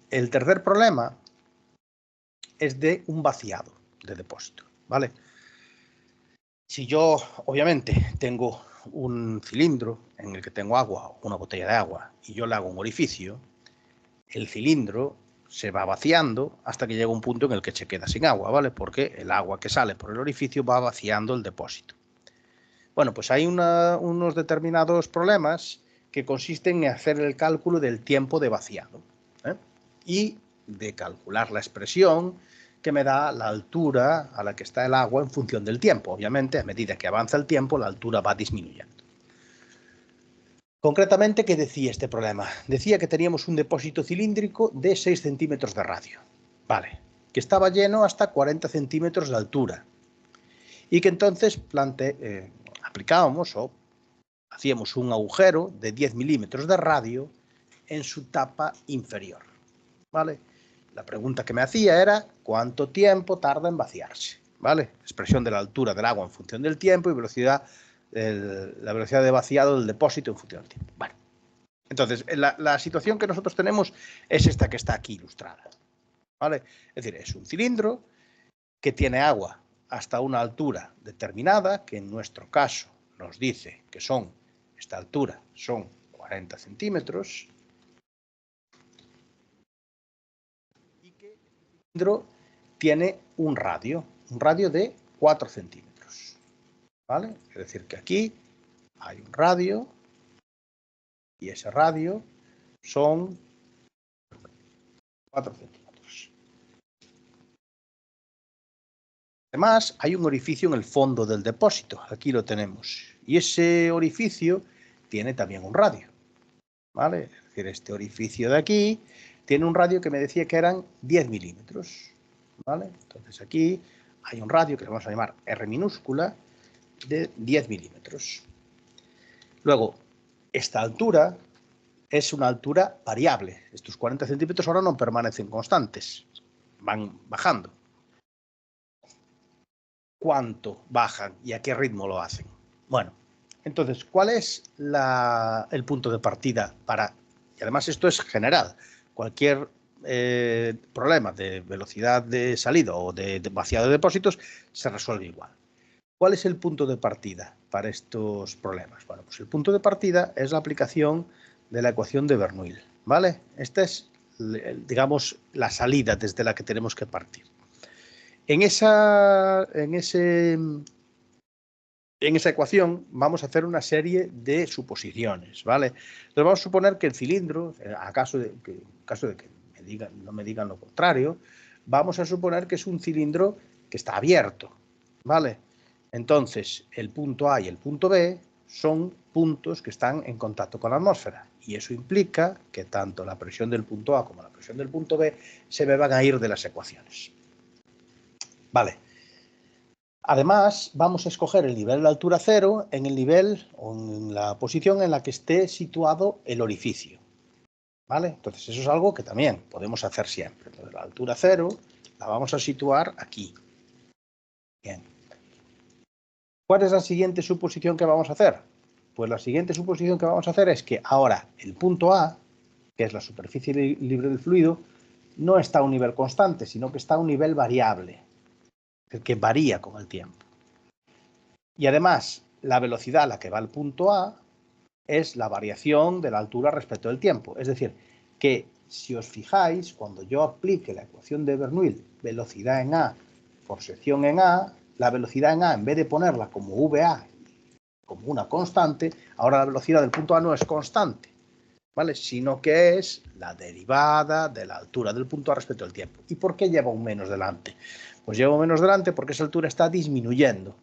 El tercer problema es de un vaciado de depósito, ¿vale? Si yo, obviamente, tengo un cilindro en el que tengo agua, una botella de agua, y yo le hago un orificio, el cilindro se va vaciando hasta que llega un punto en el que se queda sin agua, ¿vale? Porque el agua que sale por el orificio va vaciando el depósito. Bueno, pues hay unos determinados problemas que consisten en hacer el cálculo del tiempo de vaciado, ¿eh? Y de calcular la expresión que me da la altura a la que está el agua en función del tiempo. Obviamente, a medida que avanza el tiempo, la altura va disminuyendo. Concretamente, ¿qué decía este problema? Decía que teníamos un depósito cilíndrico de 6 centímetros de radio, ¿vale? Que estaba lleno hasta 40 centímetros de altura y que entonces aplicábamos o hacíamos un agujero de 10 milímetros de radio en su tapa inferior, ¿vale? La pregunta que me hacía era ¿cuánto tiempo tarda en vaciarse? ¿Vale? Expresión de la altura del agua en función del tiempo y la velocidad de vaciado del depósito en función del tiempo. Bueno, entonces la situación que nosotros tenemos es esta que está aquí ilustrada, ¿vale? Es decir, es un cilindro que tiene agua hasta una altura determinada, que en nuestro caso nos dice que esta altura son 40 centímetros, y que el cilindro tiene un radio de 4 centímetros, ¿vale? Es decir, que aquí hay un radio y ese radio son 4 centímetros. Además, hay un orificio en el fondo del depósito, aquí lo tenemos, y ese orificio tiene también un radio, ¿vale? Es decir, este orificio de aquí tiene un radio que me decía que eran 10 milímetros, ¿vale? Entonces aquí hay un radio que le vamos a llamar R minúscula de 10 milímetros. Luego, esta altura es una altura variable. Estos 40 centímetros ahora no permanecen constantes, van bajando. ¿Cuánto bajan y a qué ritmo lo hacen? Bueno, entonces, ¿cuál es el punto de partida para...? Y además esto es general. Cualquier problema de velocidad de salida o de vaciado de depósitos se resuelve igual. ¿Cuál es el punto de partida para estos problemas? Bueno, pues el punto de partida es la aplicación de la ecuación de Bernoulli, ¿vale? Esta es, digamos, la salida desde la que tenemos que partir. En esa ecuación vamos a hacer una serie de suposiciones, ¿vale? Entonces vamos a suponer que el cilindro, en caso de que no me digan lo contrario, vamos a suponer que es un cilindro que está abierto, ¿vale? Entonces, el punto A y el punto B son puntos que están en contacto con la atmósfera y eso implica que tanto la presión del punto A como la presión del punto B se me van a ir de las ecuaciones. Vale. Además, vamos a escoger el nivel de altura cero en el nivel o en la posición en la que esté situado el orificio, ¿vale? Entonces, eso es algo que también podemos hacer siempre. Entonces, la altura cero la vamos a situar aquí. Bien. ¿Cuál es la siguiente suposición que vamos a hacer? Pues la siguiente suposición que vamos a hacer es que ahora el punto A, que es la superficie libre del fluido, no está a un nivel constante, sino que está a un nivel variable, que varía con el tiempo. Y además, la velocidad a la que va el punto A es la variación de la altura respecto del tiempo. Es decir, que si os fijáis, cuando yo aplique la ecuación de Bernoulli, velocidad en A por sección en A, la velocidad en A, en vez de ponerla como VA, como una constante, ahora la velocidad del punto A no es constante, ¿vale? Sino que es la derivada de la altura del punto A respecto al tiempo. ¿Y por qué lleva un menos delante? Pues lleva un menos delante porque esa altura está disminuyendo.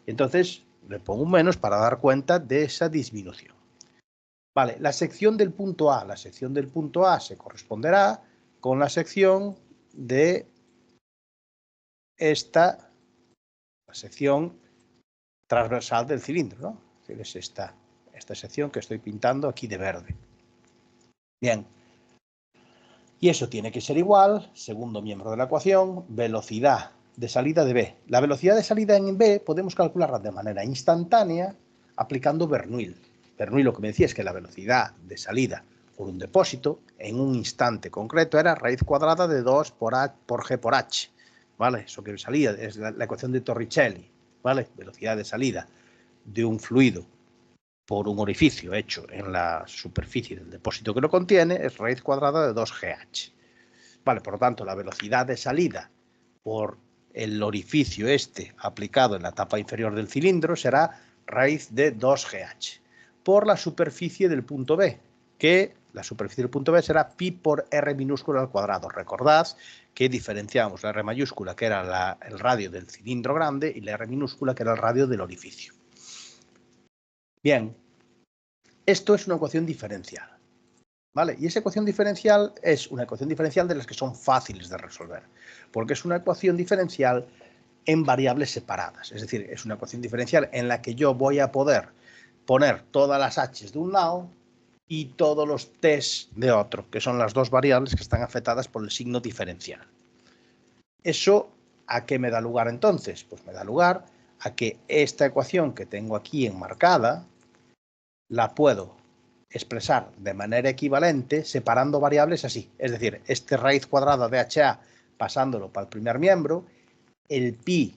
Entonces le pongo un menos para dar cuenta de esa disminución. Vale, la sección del punto A se corresponderá con la sección de la sección transversal del cilindro, ¿no? Es esta sección que estoy pintando aquí de verde. Bien. Y eso tiene que ser igual, segundo miembro de la ecuación, velocidad de salida de B. La velocidad de salida en B podemos calcularla de manera instantánea aplicando Bernoulli. Bernoulli lo que me decía es que la velocidad de salida por un depósito en un instante concreto era raíz cuadrada de 2 por G por H, ¿vale? Eso que salía es la ecuación de Torricelli, ¿vale? Velocidad de salida de un fluido por un orificio hecho en la superficie del depósito que lo contiene es raíz cuadrada de 2GH. Vale, por lo tanto, la velocidad de salida por el orificio este aplicado en la tapa inferior del cilindro será raíz de 2GH por la superficie del punto B, que la superficie del punto B será pi por R minúscula al cuadrado. Recordad que diferenciamos la R mayúscula, que era el radio del cilindro grande, y la R minúscula, que era el radio del orificio. Bien, esto es una ecuación diferencial, ¿vale? Y esa ecuación diferencial es una ecuación diferencial de las que son fáciles de resolver, porque es una ecuación diferencial en variables separadas. Es decir, es una ecuación diferencial en la que yo voy a poder poner todas las h de un lado y todos los t de otro, que son las dos variables que están afectadas por el signo diferencial. ¿Eso a qué me da lugar entonces? Pues me da lugar a que esta ecuación que tengo aquí enmarcada la puedo expresar de manera equivalente separando variables así. Es decir, este raíz cuadrada de HA pasándolo para el primer miembro, el pi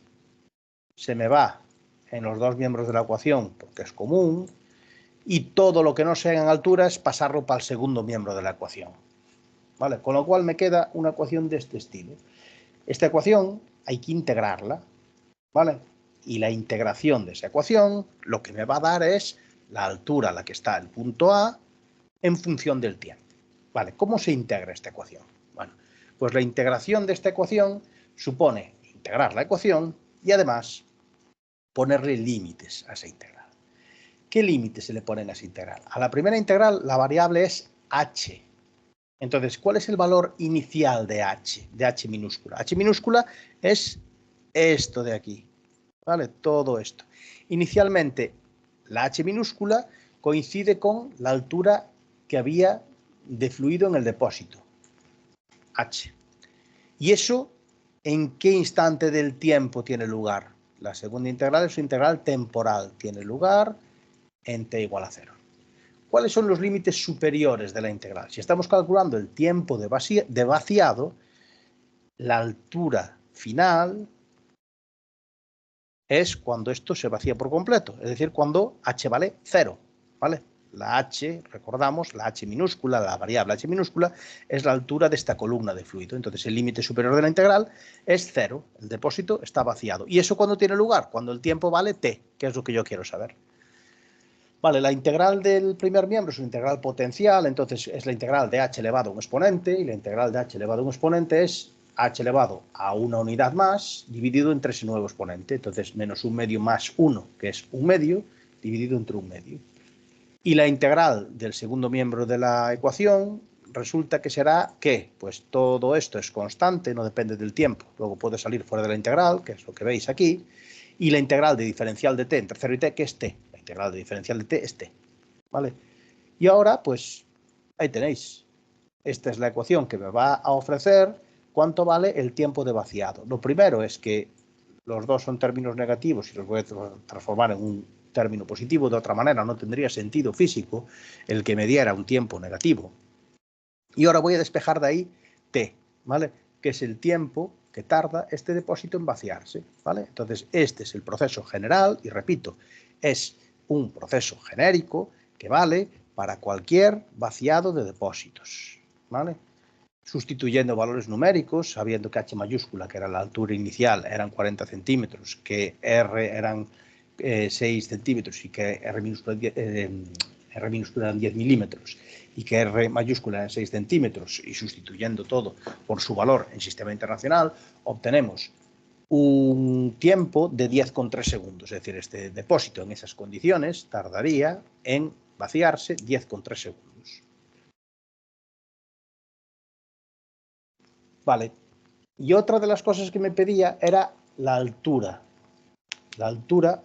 se me va en los dos miembros de la ecuación porque es común, y todo lo que no sea en altura es pasarlo para el segundo miembro de la ecuación. ¿Vale? Con lo cual me queda una ecuación de este estilo. Esta ecuación hay que integrarla, ¿vale? Y la integración de esa ecuación lo que me va a dar es la altura a la que está el punto A en función del tiempo. ¿Vale? ¿Cómo se integra esta ecuación? Bueno, pues la integración de esta ecuación supone integrar la ecuación y además ponerle límites a esa integral. ¿Qué límites se le ponen a esa integral? A la primera integral la variable es h. Entonces, ¿cuál es el valor inicial de h? De h minúscula. H minúscula es esto de aquí, ¿vale? Todo esto. Inicialmente, la h minúscula coincide con la altura que había de fluido en el depósito, h. ¿Y eso en qué instante del tiempo tiene lugar? La segunda integral es una integral temporal. Tiene lugar en t igual a 0. ¿Cuáles son los límites superiores de la integral? Si estamos calculando el tiempo de vaciado, la altura final es cuando esto se vacía por completo, es decir, cuando h vale 0, ¿vale? La h, recordamos, la h minúscula, la variable h minúscula, es la altura de esta columna de fluido. Entonces, el límite superior de la integral es 0, el depósito está vaciado. ¿Y eso cuándo tiene lugar? Cuando el tiempo vale t, que es lo que yo quiero saber. Vale, la integral del primer miembro es una integral potencial, entonces es la integral de h elevado a un exponente, y la integral de h elevado a un exponente es h elevado a una unidad más, dividido entre ese nuevo exponente. Entonces, menos un medio más 1, que es un medio, dividido entre un medio. Y la integral del segundo miembro de la ecuación resulta que será que, pues todo esto es constante, no depende del tiempo. Luego puede salir fuera de la integral, que es lo que veis aquí, y la integral de diferencial de t entre 0 y t, que es t. La integral de diferencial de t es t, ¿vale? Y ahora, pues, ahí tenéis. Esta es la ecuación que me va a ofrecer cuánto vale el tiempo de vaciado. Lo primero es que los dos son términos negativos y los voy a transformar en un término positivo. De otra manera, no tendría sentido físico el que me diera un tiempo negativo. Y ahora voy a despejar de ahí t, ¿vale? Que es el tiempo que tarda este depósito en vaciarse, ¿vale? Entonces, este es el proceso general y, repito, es un proceso genérico que vale para cualquier vaciado de depósitos, ¿vale? Sustituyendo valores numéricos, sabiendo que h mayúscula, que era la altura inicial, eran 40 centímetros, que r eran 6 centímetros y que R minúscula eran 10 milímetros y que R mayúscula eran 6 centímetros, y sustituyendo todo por su valor en sistema internacional, obtenemos un tiempo de 10,3 segundos. Es decir, este depósito en esas condiciones tardaría en vaciarse 10,3 segundos. Vale. Y otra de las cosas que me pedía era la altura. La altura,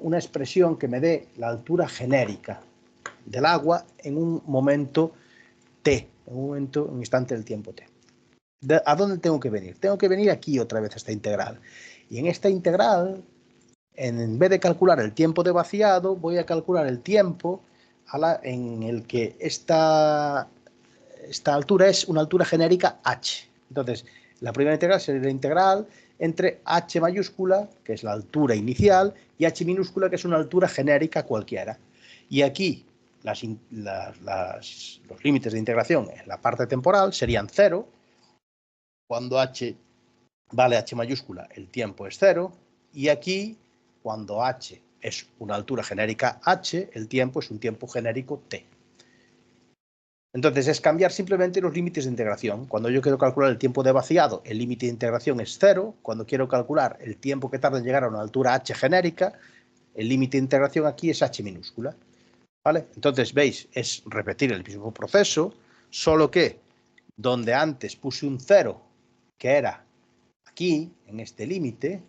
una expresión que me dé la altura genérica del agua en un momento t, en un instante del tiempo t. ¿A dónde tengo que venir? Tengo que venir aquí otra vez a esta integral. Y en esta integral, en vez de calcular el tiempo de vaciado, voy a calcular el tiempo en el que esta altura es una altura genérica h. Entonces, la primera integral sería la integral entre h mayúscula, que es la altura inicial, y h minúscula, que es una altura genérica cualquiera. Y aquí los límites de integración en la parte temporal serían 0. Cuando h vale h mayúscula, el tiempo es 0. Y aquí, cuando h es una altura genérica h, el tiempo es un tiempo genérico t. Entonces, es cambiar simplemente los límites de integración. Cuando yo quiero calcular el tiempo de vaciado, el límite de integración es 0. Cuando quiero calcular el tiempo que tarda en llegar a una altura h genérica, el límite de integración aquí es h minúscula. ¿Vale? Entonces, veis, es repetir el mismo proceso, solo que donde antes puse un 0, que era aquí, en este límite,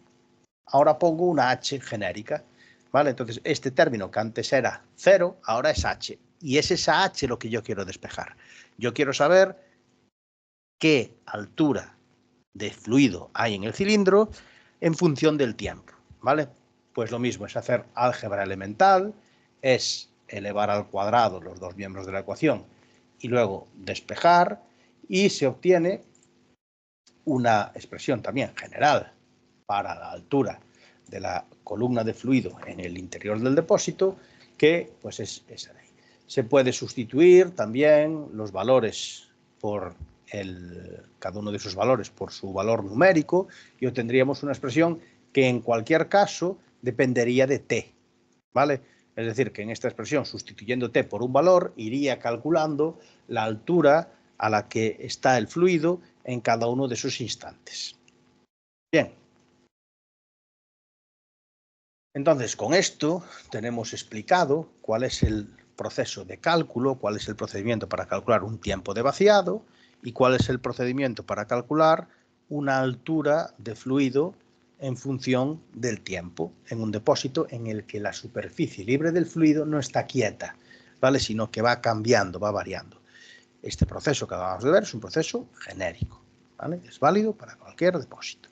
ahora pongo una h genérica. ¿Vale? Entonces, este término que antes era 0, ahora es h. Y es esa h lo que yo quiero despejar. Yo quiero saber qué altura de fluido hay en el cilindro en función del tiempo. ¿Vale? Pues lo mismo, es hacer álgebra elemental, es elevar al cuadrado los dos miembros de la ecuación y luego despejar, y se obtiene una expresión también general para la altura de la columna de fluido en el interior del depósito, que pues es esa de ahí. Se puede sustituir también los valores por cada uno de esos valores por su valor numérico, y obtendríamos una expresión que en cualquier caso dependería de t, ¿vale? Es decir, que en esta expresión, sustituyendo t por un valor, iría calculando la altura a la que está el fluido en cada uno de sus instantes. Bien. Entonces, con esto tenemos explicado cuál es el proceso de cálculo, cuál es el procedimiento para calcular un tiempo de vaciado y cuál es el procedimiento para calcular una altura de fluido en función del tiempo en un depósito en el que la superficie libre del fluido no está quieta, ¿vale? Sino que va cambiando, va variando. Este proceso que acabamos de ver es un proceso genérico, ¿vale? Es válido para cualquier depósito.